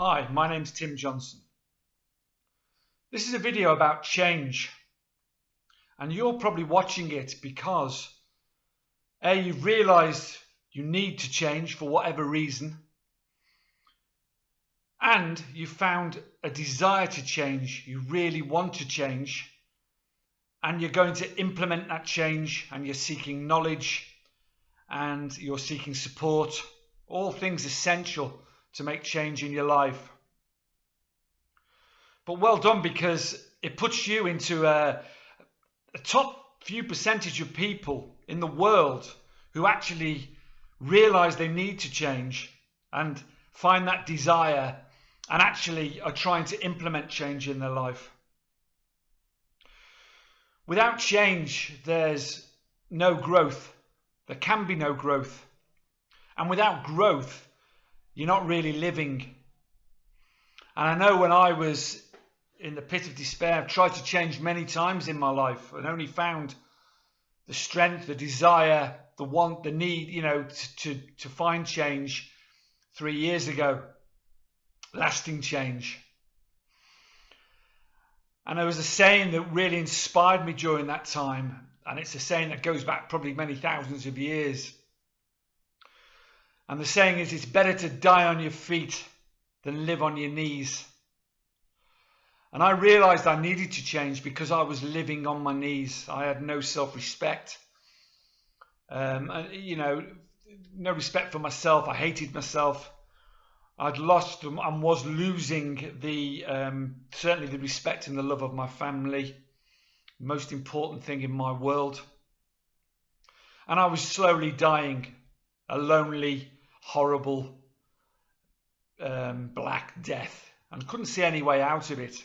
Hi, my name's Tim Johnson. This is a video about change, and you're probably watching it because you've realised you need to change for whatever reason, and you found a desire to change. You really want to change, and you're going to implement that change, and you're seeking knowledge and you're seeking support, all things essential to make change in your life. But well done, because it puts you into a top few percentage of people in the world who actually realize they need to change and find that desire and actually are trying to implement change in their life. Without change, there's no growth. There can be no growth. And without growth, you're not really living. And I know when I was in the pit of despair, I've tried to change many times in my life and only found the strength, the desire, the want, the need, to find change 3 years ago, lasting change. And there was a saying that really inspired me during that time, and it's a saying that goes back probably many thousands of years. And the saying is, it's better to die on your feet than live on your knees. And I realized I needed to change because I was living on my knees. I had no self-respect, no respect for myself. I hated myself. I'd lost and was losing certainly the respect and the love of my family, most important thing in my world. And I was slowly dying, a lonely, horrible, black death, and couldn't see any way out of it.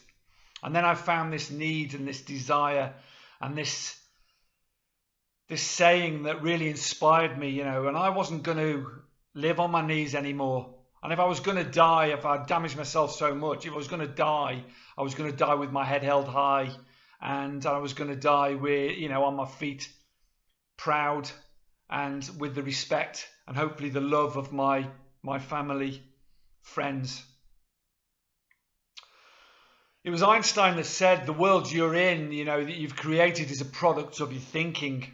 And then I found this need and this desire and this saying that really inspired me, and I wasn't going to live on my knees anymore. And if I was going to die, if I damaged myself so much, if I was going to die, I was going to die with my head held high, and I was going to die with, on my feet, proud, and with the respect and hopefully the love of my family, friends. It was Einstein that said the world you're in, that you've created is a product of your thinking.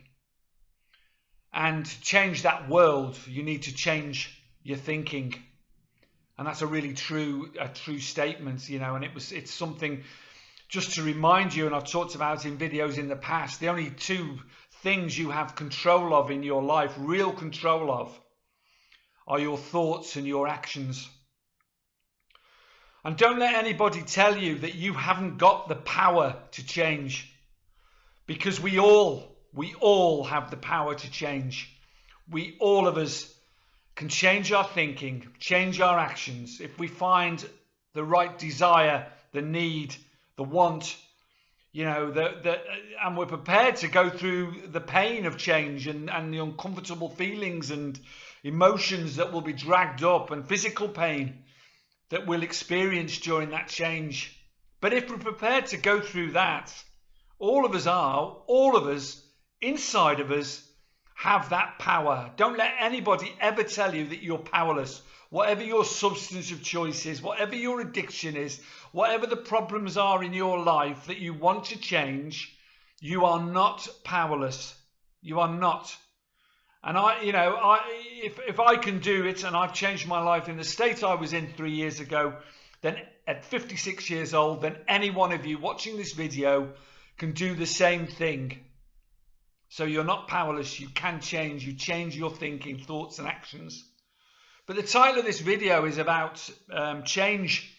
And to change that world, you need to change your thinking. And that's a really true statement, and it's something just to remind you, and I've talked about in videos in the past, the only two things you have control of in your life, real control of, are your thoughts and your actions. And don't let anybody tell you that you haven't got the power to change, because we all have the power to change. All of us can change our thinking, change our actions, if we find the right desire, the need, the want, and we're prepared to go through the pain of change and the uncomfortable feelings and emotions that will be dragged up, and physical pain that we'll experience during that change. But if we're prepared to go through that, all of us, inside of us, have that power. Don't let anybody ever tell you that you're powerless. Whatever your substance of choice is, whatever your addiction is, whatever the problems are in your life that you want to change, you are not powerless. You are not. And if I can do it, and I've changed my life in the state I was in 3 years ago, then at 56 years old, then any one of you watching this video can do the same thing. So you're not powerless. You can change. You change your thinking, thoughts and actions. But the title of this video is about change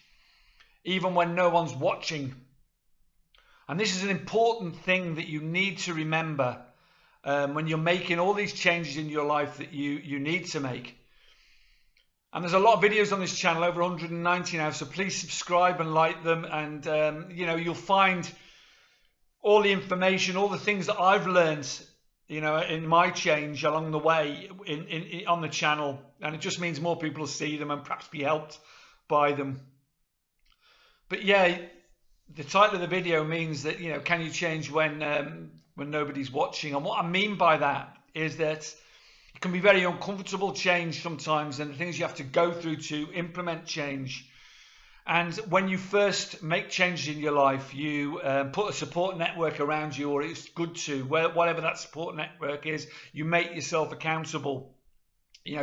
even when no one's watching. And this is an important thing that you need to remember when you're making all these changes in your life that you need to make. And there's a lot of videos on this channel, over 190 now, so please subscribe and like them, and you'll find all the information, all the things that I've learned, in my change along the way on the channel, and it just means more people will see them and perhaps be helped by them. But yeah, the title of the video means that, can you change when nobody's watching? And what I mean by that is that it can be very uncomfortable change sometimes, and the things you have to go through to implement change And when you first make changes in your life, you put a support network around you, or it's good to, whatever that support network is, you make yourself accountable.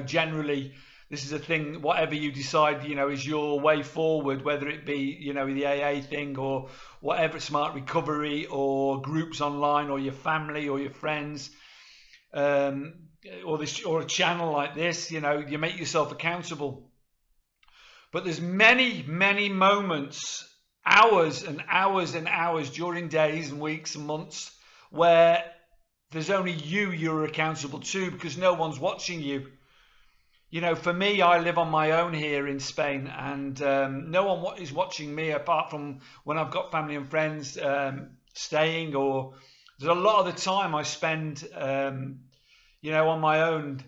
Generally, this is a thing, whatever you decide, is your way forward, whether it be, the AA thing or whatever, smart recovery or groups online or your family or your friends, or a channel like this, you make yourself accountable. But there's many, many moments, hours and hours and hours during days and weeks and months where there's only you're accountable to, because no one's watching you. For me, I live on my own here in Spain, and no one is watching me apart from when I've got family and friends staying, or there's a lot of the time I spend, on my own,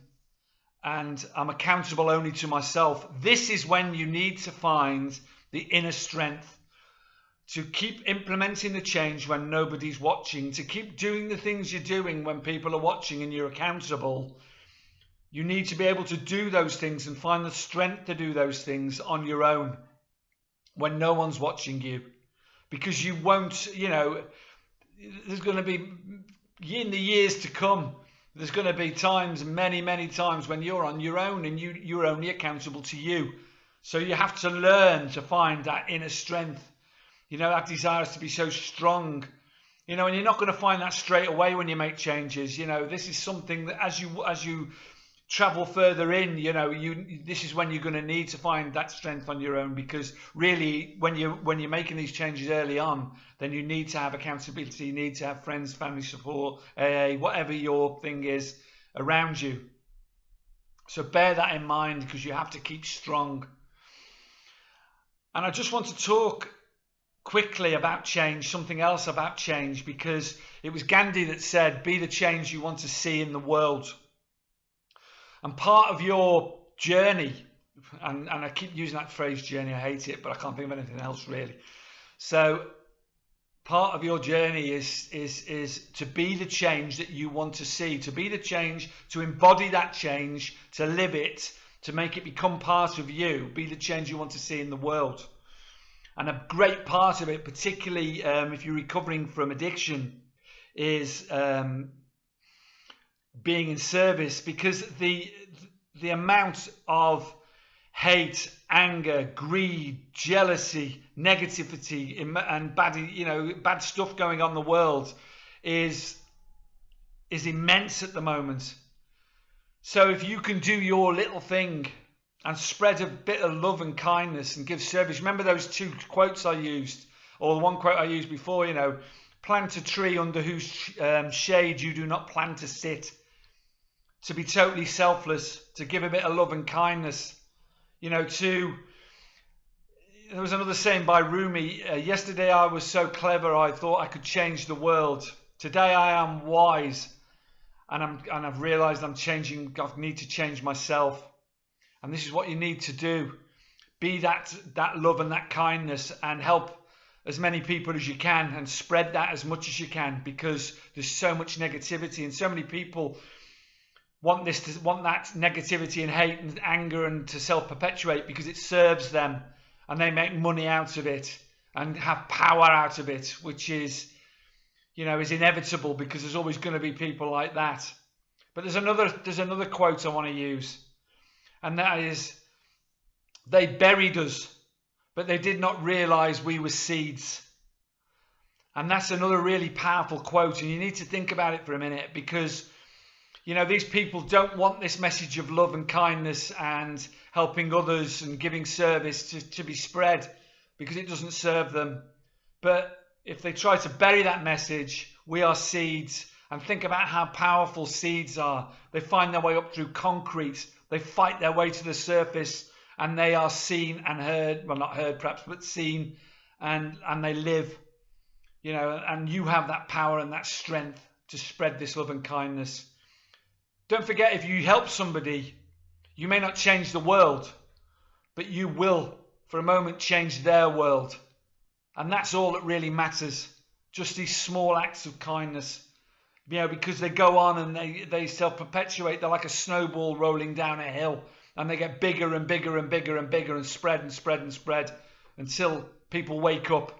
and I'm accountable only to myself. This is when you need to find the inner strength to keep implementing the change when nobody's watching, to keep doing the things you're doing when people are watching and you're accountable. You need to be able to do those things and find the strength to do those things on your own when no one's watching you, because you won't, there's going to be, in the years to come, there's going to be times, many, many times, when you're on your own and you're only accountable to you. So you have to learn to find that inner strength, that desire to be so strong, and you're not going to find that straight away when you make changes. This is something that as you travel further in, this is when you're going to need to find that strength on your own, because really when you're making these changes early on, then you need to have accountability, you need to have friends, family support, AA, whatever your thing is around you. So bear that in mind, because you have to keep strong. And I just want to talk quickly about change, something else about change, because it was Gandhi that said, be the change you want to see in the world. And part of your journey, and I keep using that phrase journey, I hate it, but I can't think of anything else really. So part of your journey is to be the change that you want to see, to be the change, to embody that change, to live it, to make it become part of you, be the change you want to see in the world. And a great part of it, particularly if you're recovering from addiction, is being in service, because the amount of hate, anger, greed, jealousy, negativity, and bad stuff going on in the world is immense at the moment. So if you can do your little thing and spread a bit of love and kindness and give service, remember those two quotes I used, or the one quote I used before, plant a tree under whose shade you do not plan to sit. To be totally selfless, to give a bit of love and kindness, there was another saying by Rumi, yesterday I was so clever I thought I could change the world. Today I am wise and I've realized I need to change myself. And this is what you need to do. Be that love and that kindness, and help as many people as you can, and spread that as much as you can, because there's so much negativity, and so many people want that negativity and hate and anger and to self-perpetuate because it serves them, and they make money out of it and have power out of it, which is inevitable, because there's always going to be people like that. But there's another quote I want to use, and that is, they buried us, but they did not realize we were seeds. And that's another really powerful quote, and you need to think about it for a minute, because these people don't want this message of love and kindness and helping others and giving service to be spread, because it doesn't serve them. But if they try to bury that message, we are seeds. And think about how powerful seeds are. They find their way up through concrete. They fight their way to the surface, and they are seen and heard. Well, not heard perhaps, but seen, and they live. And you have that power and that strength to spread this love and kindness. Don't forget, if you help somebody, you may not change the world, but you will, for a moment, change their world. And that's all that really matters. Just these small acts of kindness. Because they go on and they self-perpetuate. They're like a snowball rolling down a hill. And they get bigger and bigger and bigger and bigger, and spread and spread and spread. until people wake up.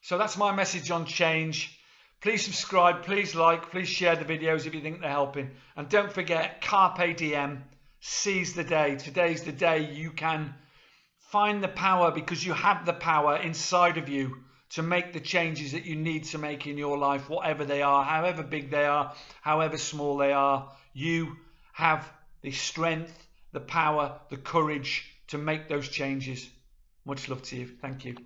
So that's my message on change. Please subscribe, please like, please share the videos if you think they're helping. And don't forget, Carpe Diem, seize the day. Today's the day you can find the power, because you have the power inside of you to make the changes that you need to make in your life, whatever they are, however big they are, however small they are. You have the strength, the power, the courage to make those changes. Much love to you. Thank you.